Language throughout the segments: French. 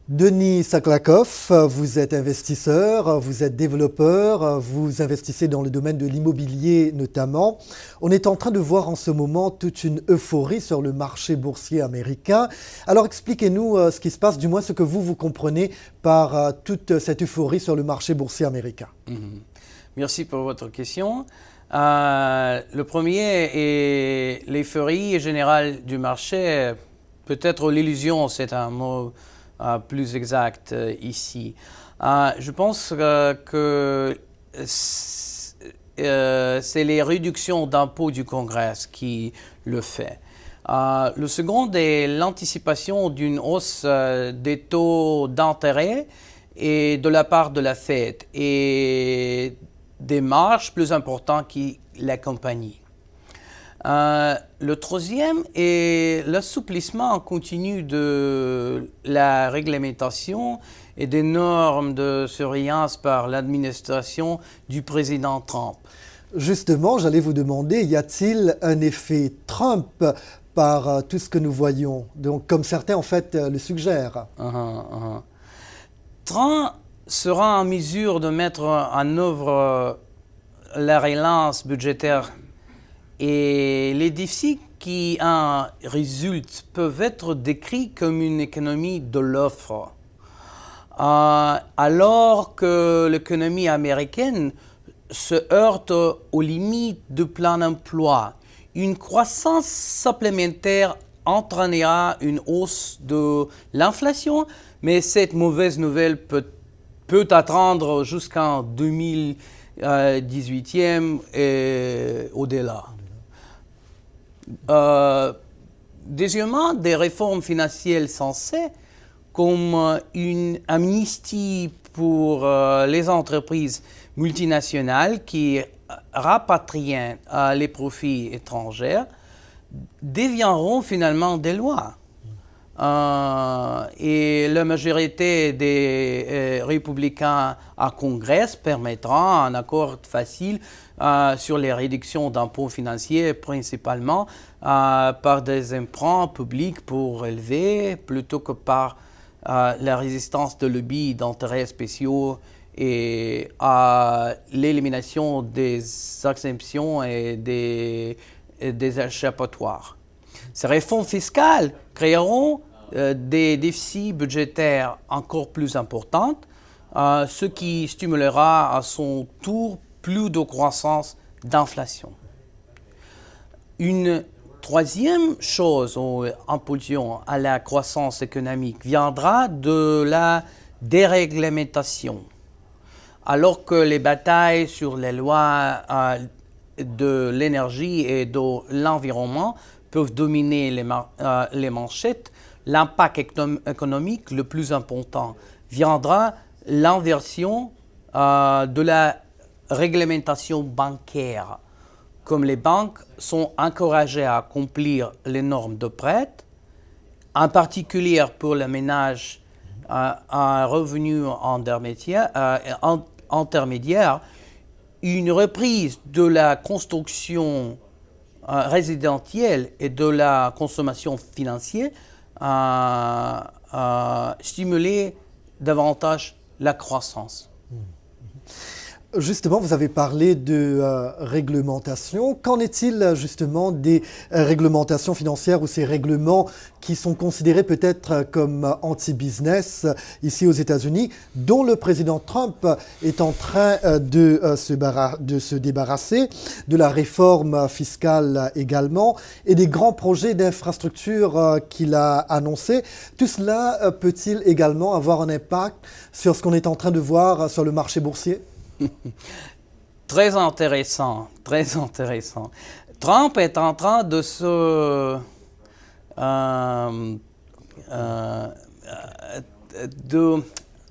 Denis Saklakov, vous êtes investisseur, vous êtes développeur, vous investissez dans le domaine de l'immobilier notamment. On est en train de voir en ce moment toute une euphorie sur le marché boursier américain. Alors expliquez-nous ce qui se passe, du moins ce que vous comprenez par toute cette euphorie sur le marché boursier américain. Merci pour votre question. Le premier est l'euphorie générale du marché. Peut-être l'illusion, c'est un mot plus exact ici. Je pense que c'est les réductions d'impôts du Congrès qui le fait. Le second est l'anticipation d'une hausse des taux d'intérêt et de la part de la Fed et des marges plus importantes que la compagnie. Le troisième est l'assouplissement continu de la réglementation et des normes de surveillance par l'administration du président Trump. Justement, j'allais vous demander, y a-t-il un effet Trump par tout ce que nous voyons, donc, comme certains en fait le suggèrent? Trump sera en mesure de mettre en œuvre la relance budgétaire et les défis qui en résultent peuvent être décrits comme une économie de l'offre. Alors que l'économie américaine se heurte aux limites du plein emploi, une croissance supplémentaire entraînera une hausse de l'inflation, mais cette mauvaise nouvelle peut attendre jusqu'en 2018 et au-delà. Deuxièmement, des réformes financières sensées, comme une amnistie pour les entreprises multinationales qui rapatrient les profits étrangers, deviendront finalement des lois. Et la majorité des républicains à Congrès permettra un accord facile sur les réductions d'impôts financiers, principalement par des emprunts publics pour élever, plutôt que par la résistance de lobbies d'intérêts spéciaux et l'élimination des exemptions et des échappatoires. Ces réformes fiscales créeront des déficits budgétaires encore plus importants, ce qui stimulera à son tour plus de croissance d'inflation. Une troisième chose ou impulsion à la croissance économique viendra de la déréglementation. Alors que les batailles sur les lois de l'énergie et de l'environnement peuvent dominer les manchettes, l'impact économique le plus important viendra l'inversion de la réglementation bancaire. Comme les banques sont encouragées à accomplir les normes de prêt, en particulier pour les ménages à un revenu intermédiaire, une reprise de la construction résidentielle et de la consommation financière stimuler davantage la croissance. Justement, vous avez parlé de réglementation. Qu'en est-il justement des réglementations financières ou ces règlements qui sont considérés peut-être comme anti-business ici aux États-Unis, dont le président Trump est en train de se débarrasser, de la réforme fiscale également, et des grands projets d'infrastructure qu'il a annoncés? Tout cela peut-il également avoir un impact sur ce qu'on est en train de voir sur le marché boursier? Très intéressant, très intéressant. Trump est en train de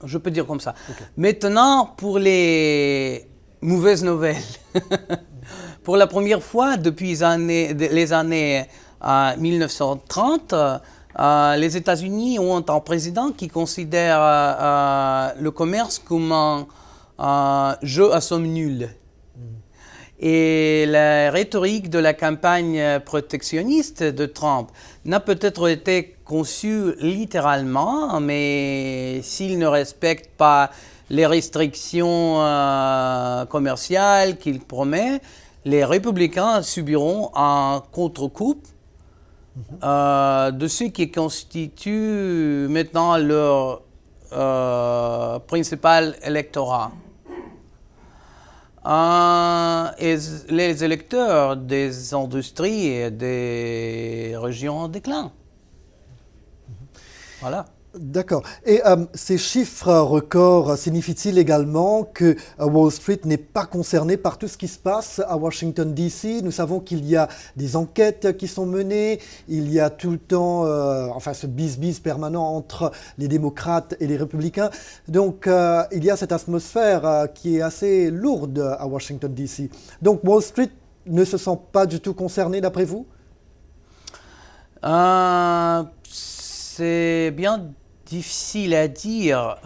je peux dire comme ça. Okay. Maintenant, pour les mauvaises nouvelles, pour la première fois depuis les années 1930, les États-Unis ont un président qui considère le commerce comme un jeu à somme nulle. Et la rhétorique de la campagne protectionniste de Trump n'a peut-être été conçu littéralement, mais s'il ne respecte pas les restrictions commerciales qu'il promet, les républicains subiront un contre-coup de ce qui constitue maintenant leur principal électorat. Et les électeurs des industries et des régions en déclin. Voilà. D'accord. Et ces chiffres records signifient-ils également que Wall Street n'est pas concerné par tout ce qui se passe à Washington, D.C. Nous savons qu'il y a des enquêtes qui sont menées, il y a tout le temps ce bis-bis permanent entre les démocrates et les républicains. Donc il y a cette atmosphère qui est assez lourde à Washington, D.C. Donc Wall Street ne se sent pas du tout concerné d'après vous? C'est bien difficile à dire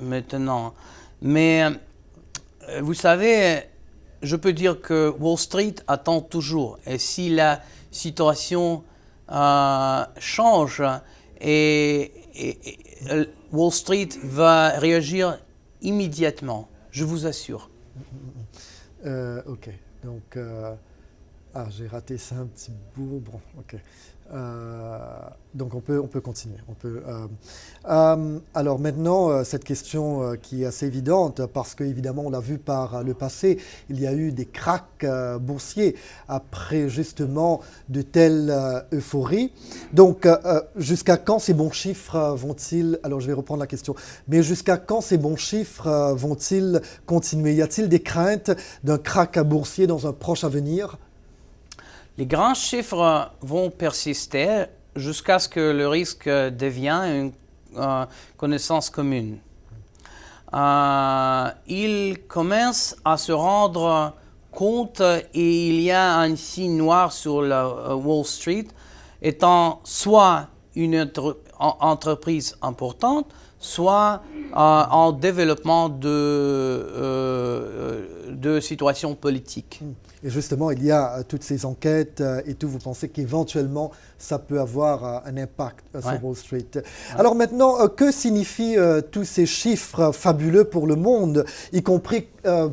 maintenant, mais vous savez, je peux dire que Wall Street attend toujours. Et si la situation change, et Wall Street va réagir immédiatement, je vous assure. Ok, donc j'ai raté ça un petit bout. Bon, ok. Donc on peut continuer. Alors maintenant, cette question qui est assez évidente, parce qu'évidemment on l'a vu par le passé, il y a eu des cracks boursiers après justement de telles euphories. Donc jusqu'à quand ces bons chiffres vont-ils, alors je vais reprendre la question, mais jusqu'à quand ces bons chiffres vont-ils continuer? Y a-t-il des craintes d'un crack boursier dans un proche avenir? Les grands chiffres vont persister jusqu'à ce que le risque devienne une connaissance commune. Ils commencent à se rendre compte et il y a un signe noir sur la Wall Street étant soit une entreprise importante, soit en développement de situations politiques. Et justement, il y a toutes ces enquêtes et tout. Vous pensez qu'éventuellement, ça peut avoir un impact sur Wall Street. Ouais. Alors maintenant, que signifient tous ces chiffres fabuleux pour le monde, y compris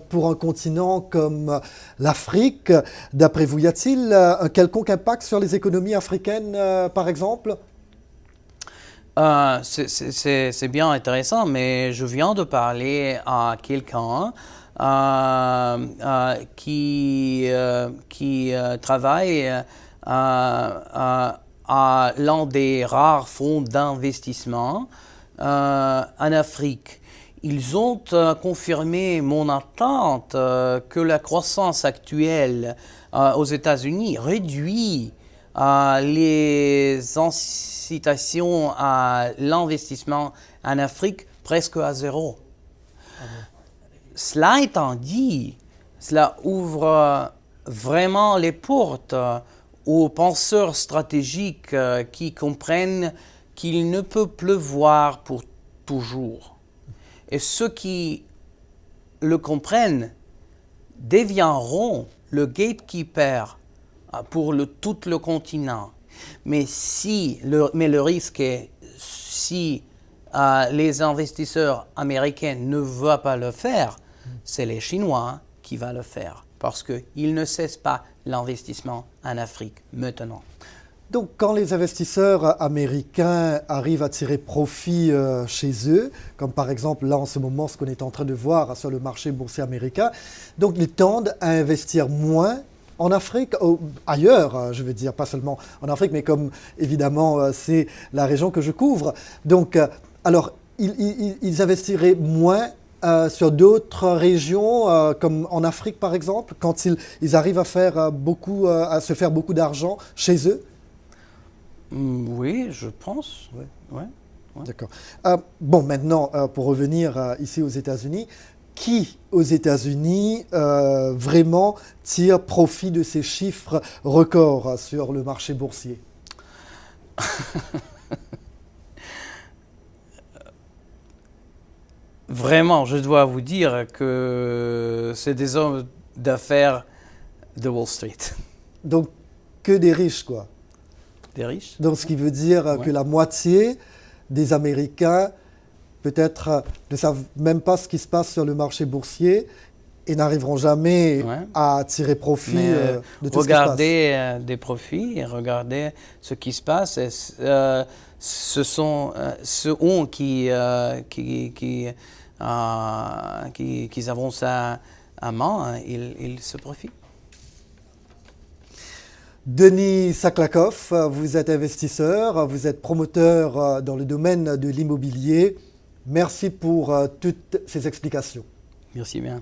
pour un continent comme l'Afrique? D'après vous, y a-t-il un quelconque impact sur les économies africaines, par exemple? C'est bien intéressant, mais je viens de parler à quelqu'un qui travaille à l'un des rares fonds d'investissement en Afrique. Ils ont confirmé mon attente que la croissance actuelle aux États-Unis réduit les incitations à l'investissement en Afrique presque à zéro. Cela étant dit, cela ouvre vraiment les portes aux penseurs stratégiques qui comprennent qu'il ne peut pleuvoir pour toujours. Et ceux qui le comprennent deviendront le gatekeeper pour tout le continent. Mais le risque est, si les investisseurs américains ne veulent pas le faire, c'est les Chinois qui vont le faire, parce qu'ils ne cessent pas l'investissement en Afrique maintenant. Donc, quand les investisseurs américains arrivent à tirer profit chez eux, comme par exemple là en ce moment ce qu'on est en train de voir sur le marché boursier américain, donc ils tendent à investir moins en Afrique, ou ailleurs, je veux dire, pas seulement en Afrique, mais comme évidemment c'est la région que je couvre. Donc, alors, ils investiraient moins sur d'autres régions, comme en Afrique par exemple, quand ils arrivent à se faire beaucoup d'argent chez eux? Oui, je pense. Ouais. D'accord. Bon, maintenant, pour revenir ici aux États-Unis, qui aux États-Unis vraiment tire profit de ces chiffres records sur le marché boursier? Vraiment, je dois vous dire que c'est des hommes d'affaires de Wall Street. Donc, que des riches, quoi. des riches. Donc, ce qui veut dire que la moitié des Américains, peut-être, ne savent même pas ce qui se passe sur le marché boursier et n'arriveront jamais à tirer profit de tout ce qui se passe. Regardez des profits et regardez ce qui se passe. Ce sont ceux qui avancent à main, ils se profitent. Denis Saklakov, vous êtes investisseur, vous êtes promoteur dans le domaine de l'immobilier. Merci pour toutes ces explications. Merci bien.